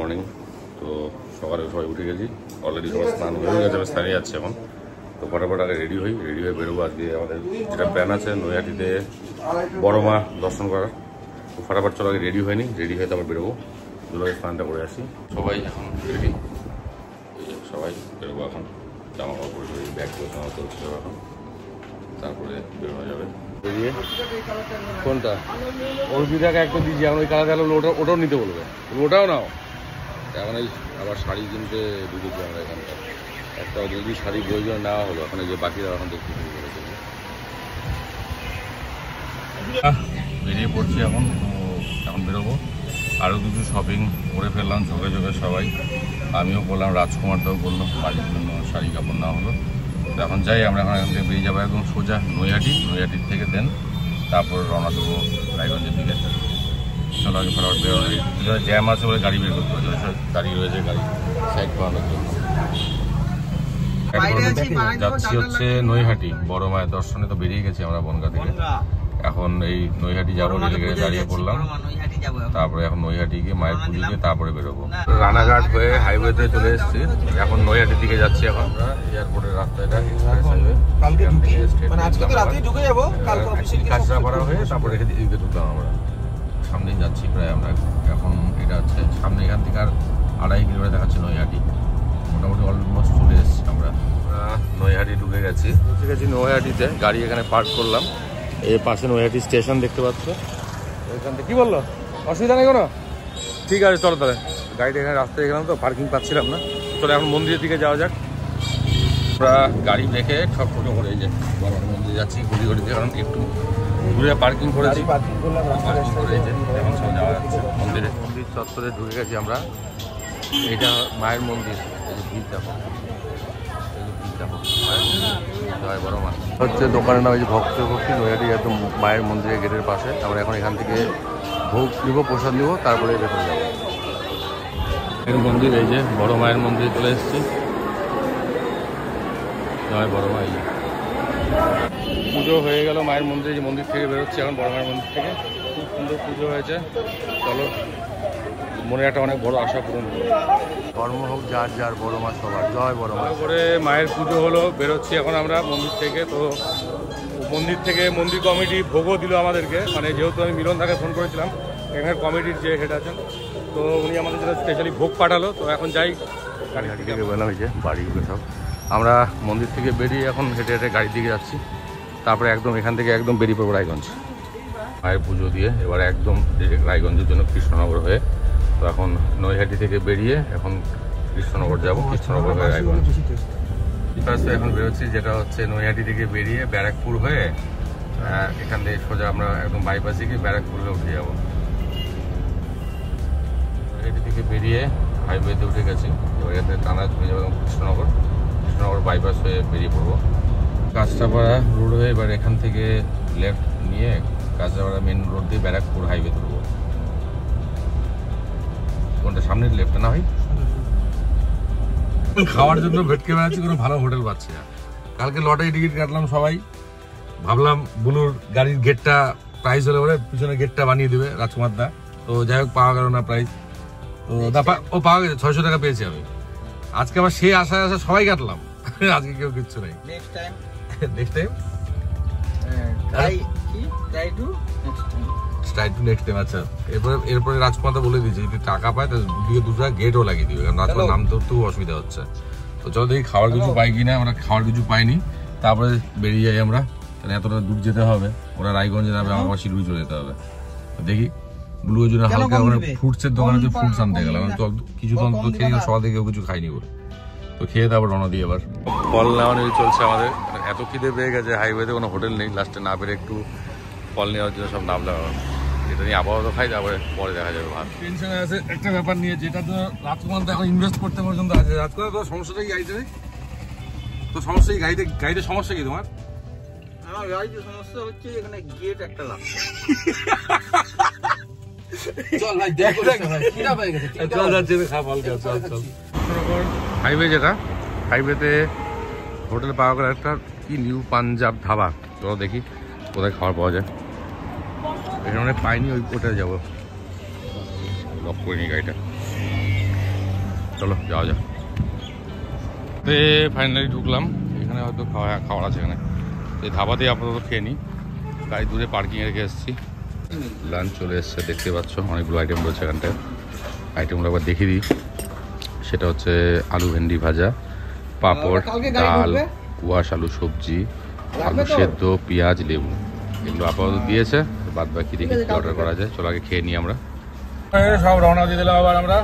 Morning. তো সকালে সবাই উঠে গেছি, অলরেডি সবাই স্নান হয়ে গেছে, আমি স্নানে যাচ্ছি এখন। তো ফটাফট আগে রেডি হয়ে বেরোবো। আজকে আমাদের যেটা প্ল্যান আছে নৈহাটিতে বড় মা দর্শন করার। তো ফটাফট চলো আগে রেডি হয়নি, রেডি হয়ে তারপর বেরোবো, দুটোকে স্নানটা করে আসি। সবাই এখন রেডি, সবাই বেরোবো এখন। জামা কাপড় পরে ব্যাগ করে নেওয়া চলছিল এখন, তারপরে বেরোনো যাবে। বেরিয়ে কোনটা অর্পিতাকে একটা দিয়েছি এখন, ওই কালার গেল ওটাও নিতে বলবে, ওটাও নাও। এখন এই আবার শাড়ি কিনতে ঢুকেছি আমরা এখানটা, একটা যদি শাড়ি প্রয়োজন নেওয়া হলো। এখন এই যে বাকিরা এখন দেখতে শুরু করেছে, বেরিয়ে পড়ছি এখন। তো এখন বেরোবো, আরও কিছু শপিং করে ফেললাম ঝোঁকে ঝোঁকে সবাই। আমিও করলাম, রাজকুমারটাও করলো, বাড়ির জন্য শাড়ি কাপড় নেওয়া হলো। তো এখন যাই আমরা, এখন এখান থেকে বেরিয়ে যাবো একদম সোজা নৈহাটির থেকে দেন তারপর রওনা দেবো রায়গঞ্জের দিকে। চলো আগে ফটাফট বেরোনো, জ্যাম আছে বলে গাড়ি বের করতে হবে, দাঁড়িয়ে রয়েছে গাড়ি সাইড করানোর জন্য। যাচ্ছি হচ্ছে নৈহাটি বড় মায়ের দর্শনে। তো বেরিয়ে গেছি আমরা বনগা থেকে, এখন এই নৈহাটি যাবো বলে দাঁড়িয়ে পড়লাম। তারপরে এখন নৈহাটি গিয়ে মায়ের পুজো দিয়ে তারপরে বেরোবো। রানাঘাট হয়ে হাইওয়েতে চলে এসেছি, এখন নৈহাটির দিকে যাচ্ছি। এখন এয়ারপোর্টের রাস্তাটা কাঁচরাপাড়া হয়ে তারপরে এদিকে ঢুকলাম আমরা, সামনেই যাচ্ছি প্রায় আমরা এখন। এটা হচ্ছে সামনে, এখান থেকে আর 2.5 কিলোমিটার দেখাচ্ছে নৈহাটি। মোটামুটি অলমোস্ট চলে এসেছি আমরা, নৈহাটি ঢুকে গেছি। নৈহাটিতে গাড়ি এখানে পার্ক করলাম, এই পাশে নৈহাটি স্টেশন দেখতে পাচ্ছ। এখান থেকে কি বললো, অসুবিধা নেই কোনো? ঠিক আছে চলো তাহলে, গাড়িটা এখানে রাস্তায় গেলাম তো পার্কিং পাচ্ছিলাম না। চলো এখন মন্দিরের দিকে যাওয়া যাক। আমরা গাড়ি দেখে ঠক ঠটো করে এই যে বড় মন্দিরে যাচ্ছি ঘুরিঘুরিতে, কারণ একটু ঘুরে পার্কিং করেছি, পার্কিং করে এই যে এখন সব যাওয়া যাচ্ছে মন্দিরে। মন্দির চত্বরে ঢুকে গেছি আমরা, এটা মায়ের মন্দির। এই যে ভিড় দেখো, জয় বড় মা হচ্ছে দোকানের নাম, এই যে ভক্তি নৈহাটি একদম মায়ের মন্দিরের গেটের পাশে। আমরা এখন এখান থেকে ভোগ নিব, প্রসাদ নিব, তারপরে ভেতরে যাবো। এর মন্দির এই যে বড় মায়ের মন্দিরে চলে এসেছি, জয় বড় মা। এই পুজো হয়ে গেল মায়ের মন্দিরে, যে মন্দির থেকে বেরোচ্ছি এখন বড় মায়ের মন্দির থেকে। খুব সুন্দর পুজো হয়েছে, চলো মনে একটা অনেক বড় আশা পূরণ হলো। কর্ম হোক যার যার, বড় মা সবার, জয় বড় মা। তারপরে মায়ের পুজো হলো, বেরোচ্ছি এখন আমরা মন্দির থেকে। তো মন্দির কমিটি ভোগও দিল আমাদেরকে, মানে যেহেতু আমি মিলন দাকে ফোন করেছিলাম, এখানে কমিটির যে হেড আছেন, তো উনি আমাদের জন্য স্পেশালি ভোগ পাঠালো। তো এখন যাই গাড়ি থেকে বেরোলাম, এই যে বাড়িগুলো সব। আমরা মন্দির থেকে বেরিয়ে এখন হেঁটে হেঁটে গাড়ির দিকে যাচ্ছি, তারপরে একদম এখান থেকে একদম বেরিয়ে পড়বো রায়গঞ্জ। মায়ের পুজো দিয়ে এবার একদম রায়গঞ্জের জন্য কৃষ্ণনগর হয়ে। তো এখন নৈহাটি থেকে বেরিয়ে এখন কৃষ্ণনগর যাব, কৃষ্ণনগর হয়ে রায়গঞ্জ। এখন বেরোচ্ছি, যেটা হচ্ছে নৈহাটি থেকে বেরিয়ে ব্যারাকপুর হয়ে এখান থেকে সোজা আমরা একদম বাইপাসে গিয়ে ব্যারাকপুর হয়ে উঠে যাবো। নৈহাটি থেকে বেরিয়ে হাইওয়েতে উঠে গেছি, এবার এখান থেকে টানা চলে যাবো কৃষ্ণনগর বাইপাস হয়ে বেরিয়ে পড়বো। কাঁচরাপাড়া রোড হয়ে এবার এখান থেকে লেফট নিয়ে কাঁচরাপাড়া মেন রোড দিয়ে ব্যারাকপুর হাইওয়ে তুলবো। কোনটা সামনের লেফটে না ভাই? খাওয়ার জন্য ভেটকে বেড়াচ্ছি, কোনো ভালো হোটেল পাচ্ছি না। কালকে লটারি টিকিট কাটলাম সবাই, ভাবলাম বুলুর গাড়ির গেটটা প্রাইস হলে বলে পিছনে গেটটা বানিয়ে দেবে রাজকুমার দা। তো যাই হোক পাওয়া গেল না প্রাইস, তো ও পাওয়া গেছে 600 টাকা পেয়েছি আমি। আজকে আবার সেই আশায় সবাই কাটলাম, আজকে কেউ কিচ্ছু নেই। নেক্সট টাইম আচ্ছা। এরপরে রাজকুমার বলে দিয়েছে যদি টাকা পায় তো দুদিকে 2টা গেটও লাগিয়ে দিবে, কারণ রাজকুমার নাম ধরতেও অসুবিধা হচ্ছে। তো চলো দেখি খাওয়ার কিছু পাই কিনা। আমরা খাওয়ার কিছু পাইনি, তারপরে বেরিয়ে যাই আমরা, কারণ এতটা দূর যেতে হবে। ওরা রায়গঞ্জে যাবে, আমার শিলিগুড়ি চলে যেতে হবে। দেখি ব্লু জন্য হালকা ফ্রুটসের দোকানে যে ফ্রুটস আনতে গেলাম, কিছু তো খেয়ে সকাল থেকে কেউ কিছু খাইনি বলে। তো খেয়ে তারপর রওনা দিয়ে আবার ফল নেওয়া নিয়ে চলছে আমাদের। এত খিদে পেয়ে গেছে, হাইওয়েতে কোনো হোটেল নেই, লাস্টে না পেরে একটু ফল নেওয়ার জন্য সব নাম লাগানো। এটা নিয়ে আপাতত খাই, তারপরে পরে দেখা যাবে। ভালো টেনশনে আছে একটা ব্যাপার নিয়ে, যেটা তো রাজকুমার এখন ইনভেস্ট করতে পর্যন্ত আছে। রাজকুমার তোর সমস্যাটা কি গাড়িতে? তোর সমস্যা কি গাড়িতে সমস্যা কি তোমার? আমার গাড়িতে সমস্যা হচ্ছে এখানে গেট একটা লাগছে। চল ভাই দেখ কিরা হয়ে গেছে, চল যাচ্ছে খা ফল খা, চল চল। হাইওয়ে যেটা, হাইওয়েতে হোটেল পাওয়া গেল একটা কি নিউ পাঞ্জাব ধাবা। চলো দেখি কোথায় খাবার পাওয়া যায়। এখানে পাইনি, ওটায় যাবো। লক করিনি গাড়িটা। চলো যাওয়া যাক। ফাইনালি ঢুকলাম, এখানে হয়তো খাওয়ার আছে এখানে, এই ধাবাতেই আপাতত খেয়ে নিই। গাড়ি দূরে পার্কিংয়ে রেখে এসেছি। লাঞ্চ চলে এসছে, দেখতে পাচ্ছ অনেকগুলো আইটেম রয়েছে এখানটায়। আইটেমগুলো একবার দেখিয়ে দিই। সেটা হচ্ছে আলু ভেন্ডি ভাজা, পাঁপড়, ডাল, কুয়াশ আলু সবজি, আলু সেদ্ধ, পেঁয়াজ, লেবু, এগুলো আপাতত দিয়েছে। বাদ বাকি দেখি অর্ডার করা যায়। চলো আগে খেয়ে নিই আমরা। সব রওনা দিয়ে দিলাম আবার আমরা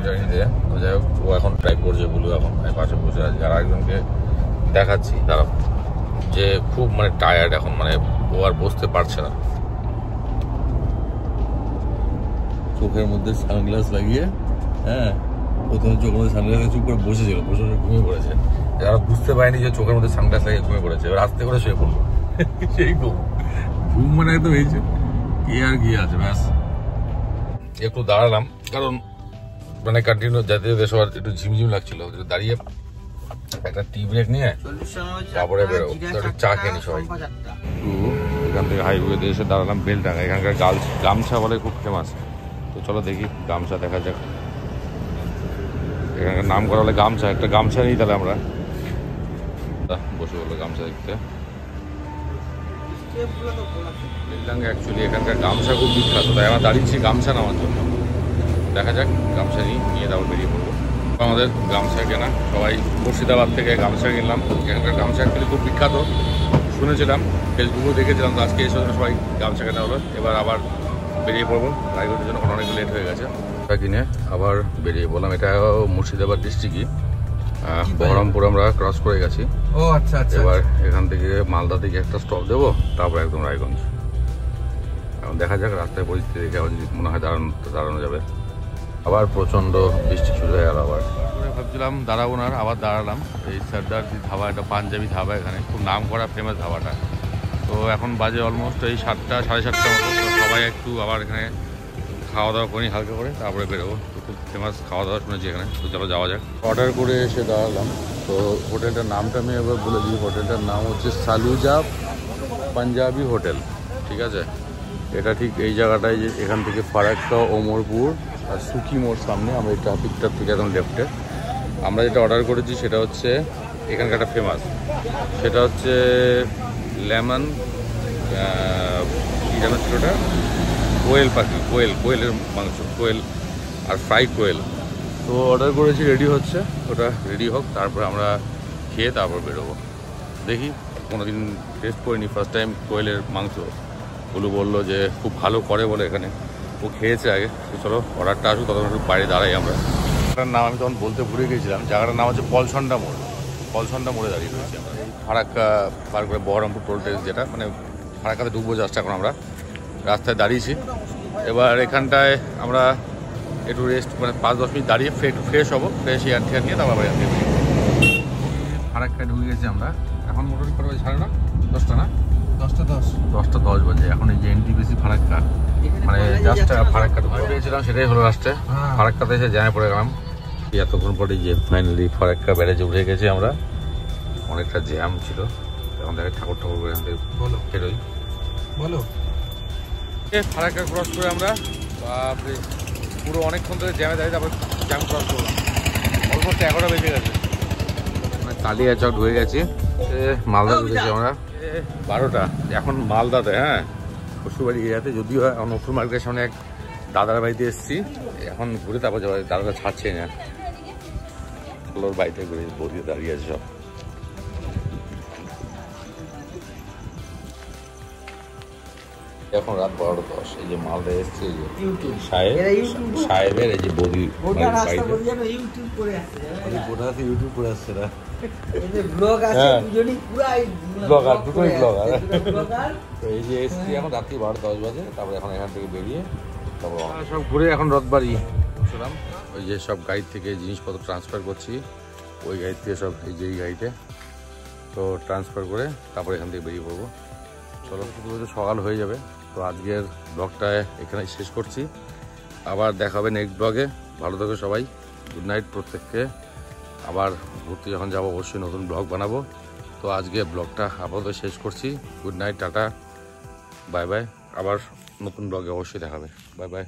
জার্নিতে। যাই হোক, ও এখন ড্রাইভ করছে, বলু এখন পাশে বসে আছে। আর একজনকে দেখাচ্ছি তারা, যে খুব মানে টায়ার্ড এখন, মানে ও আর বসতে পারছে না। চোখের মধ্যে সানগ্লাস লাগিয়ে, হ্যাঁ, প্রথমে চোখের মধ্যে সানগ্লাস চুপ করে বসেছিল, বসে ঘুমিয়ে পড়েছে। যারা বুঝতে পারেনি যে চোখের মধ্যে সানগ্লাস লাগিয়ে ঘুমিয়ে পড়েছে, এবার আস্তে করে শুয়ে পড়লো। সেই ঘুম মানে একদম হয়েছে, কি আর কি আছে। ব্যাস একটু দাঁড়ালাম, কারণ মানে কন্টিনিউ যেতে যেতে সবার একটু ঝিমঝিম লাগছিল। দাঁড়িয়ে একটা টি ব্রেক নিয়ে তারপরে বেরোবো। চা খেয়ে নি সবাই। একটু এখান থেকে হাইওয়েতে এসে দাঁড়ালাম বেলডাঙ্গা। এখানকার গামছা বলে খুব ফেমাস। তো চলো দেখি গামছা দেখা যাক। এখানকার নাম করা হলে গামছা, একটা গামছা নিই তাহলে আমরা। বসে বললো গামছা দেখতে। বেলডাঙ্গা অ্যাকচুয়ালি এখানকার গামছা খুব বিখ্যাত, তাই আমরা দাঁড়িয়েছি গামছা নেওয়ার জন্য। দেখা যাক গামছা নিয়ে তারপর বেরিয়ে পড়বো। আমাদের গামছা কেনা, সবাই মুর্শিদাবাদ থেকে গামছা কিনলাম। এখানকার গামছা অ্যাকচুয়ালি খুব বিখ্যাত, শুনেছিলাম, ফেসবুকেও দেখেছিলাম। তো আজকে এসে সবাই গামছা কেনা হলো। এবার আবার বেরিয়ে পড়বো, রায়গঞ্জের জন্য অনেক লেট হয়ে গেছে। কিনে আবার বেরিয়ে পড়লাম। এটা মুর্শিদাবাদ ডিস্ট্রিক্টই, বহরমপুর আমরা ক্রস করে গেছি। ও আচ্ছা আচ্ছা। এবার এখান থেকে মালদা থেকে একটা স্টপ দেবো, তারপর একদম রায়গঞ্জ। এখন দেখা যাক রাস্তায় পরিস্থিতি দেখে, এখন যদি মনে হয় দাঁড়ানো যাবে। আবার প্রচণ্ড বৃষ্টি শুরু হয়ে গেল। আবার ভাবছিলাম দাঁড়াবো না, আবার দাঁড়ালাম। এই সর্দারজি ধাবা, একটা পাঞ্জাবি ধাবা, এখানে খুব নাম করা ফেমাস ধাবাটা। তো এখন বাজে অলমোস্ট এই 7টা সাড়ে 7টার মতো। তো সবাই একটু আবার এখানে খাওয়া দাওয়া করি হালকা করে, তারপরে বেরোবো। তো খুব ফেমাস খাওয়া দাওয়া শুনেছি এখানে। তো চলো যাওয়া যাক। অর্ডার করে এসে দাঁড়ালাম। তো হোটেলটার নামটা আমি এবার বলে দিই। হোটেলটার নাম হচ্ছে সালুজা পাঞ্জাবি হোটেল, ঠিক আছে? এটা ঠিক এই জায়গাটায়, যে এখান থেকে ফারাক্কা, ওমরপুর আর সুকি মোড় সামনে। আমরা এই ট্রাফিকটার থেকে একদম লেফটে। আমরা যেটা অর্ডার করেছি সেটা হচ্ছে এখানকার একটা ফেমাস, সেটা হচ্ছে লেমন, কী জানো ছিল ওটা, কোয়েল পাখি, কোয়েলের মাংস, কোয়েল আর ফ্রাই কোয়েল। তো অর্ডার করেছি, রেডি হচ্ছে। ওটা রেডি হোক, তারপরে আমরা খেয়ে তারপর বেরোবো। দেখি, কোনোদিন টেস্ট করিনি, ফার্স্ট টাইম কোয়েলের মাংস। বলু বললো যে খুব ভালো করে বলে এখানে, ও খেয়েছে আগে। তো চলো অর্ডারটা আসুক, তখন একটু বাইরে দাঁড়াই আমরা। জায়গাটার নাম আমি তখন বলতে ভুলে গিয়েছিলাম। জায়গাটার নাম হচ্ছে পলসন্ডা মোড়। পলসন্ডা মোড়ে দাঁড়িয়ে রয়েছি আমরা, এই ফারাক্কা পার করে বহরমপুর টোল ট্যাক্স যেটা, মানে ফারাক্কাতে ঢুকবো জাস্ট। এখন আমরা রাস্তায় দাঁড়িয়েছি। এবার এখানটায় আমরা একটু রেস্ট, মানে 5-10 মিনিট দাঁড়িয়ে একটু ফ্রেশ হবো। ফ্রেশ এয়ার টিয়ার নিয়ে তারপর এখান থেকে ফারাক্কায় ঢুকে গেছি আমরা। এখন মোটামুটি কটা বাজে? 9:30, 10টা না? 10:10 বাজে। এখন এই যে এনটিপিসি ফারাক্কা, মানে জাস্ট ফারাক্কা পেয়েছিলাম, সেটাই হলো লাস্টে। ফারাক্কাতে এসে জ্যামে পড়ে গেলাম। এতক্ষণ পরে যে ফাইনালি ফারাক্কা ব্যারেজে উঠে গেছি আমরা। অনেকটা জ্যাম ছিল। এখন দেখে ঠাকুর করে এখান থেকে বেরোই। বলো, ফারাক্কা ক্রস করে আমরা পুরো অনেকক্ষণ ধরে জ্যামে দাঁড়িয়ে, তারপর জ্যাম ক্রস করলাম। অলমোস্ট 11টা বেজে গেছে। কালিয়াচক ঢুকে গেছি, মালদা ঢুকেছি আমরা 12টা। এখন মালদাতে, হ্যাঁ, শ্বশুরবাড়ি এরিয়াতে। যদিও এখন নতুন মার্কেটের সামনে এক দাদার বাড়িতে এসেছি। এখন ঘুরে তারপর যাবো। দাদাটা ছাড়ছে না, ওর বাড়িতে ঘুরে বৌদি দাঁড়িয়ে আছে সব। এখন রাত 12:10। এই যে মালদা এসছে, সাহেবের এই যে বৌদি বাড়িতে ইউটিউব করে আসছে না। এই যে এসছি এখন রাত্রি 12:10 বাজে। তারপরে এখন এখান থেকে বেরিয়ে তারপর সব ঘুরে এখন রথবাড়ি ছিলাম। ওই যে সব গাড়ি থেকে জিনিসপত্র ট্রান্সফার করছি, ওই গাড়ি থেকে সব এই যে এই গাড়িতে তো ট্রান্সফার করে তারপরে এখান থেকে বেরিয়ে পড়বো। চলো, সকাল হয়ে যাবে। তো আজকের ব্লগটা এখানে শেষ করছি। আবার দেখা হবে নেক্সট ব্লগে। ভালো থাকো সবাই। গুড নাইট প্রত্যেককে। আবার ঘুরতে যখন যাবো অবশ্যই নতুন ব্লগ বানাবো। তো আজকে ব্লগটা আপাতত শেষ করছি। Good night, tata, bye bye. আবার নতুন ব্লগে অবশ্যই দেখাবে। Bye bye.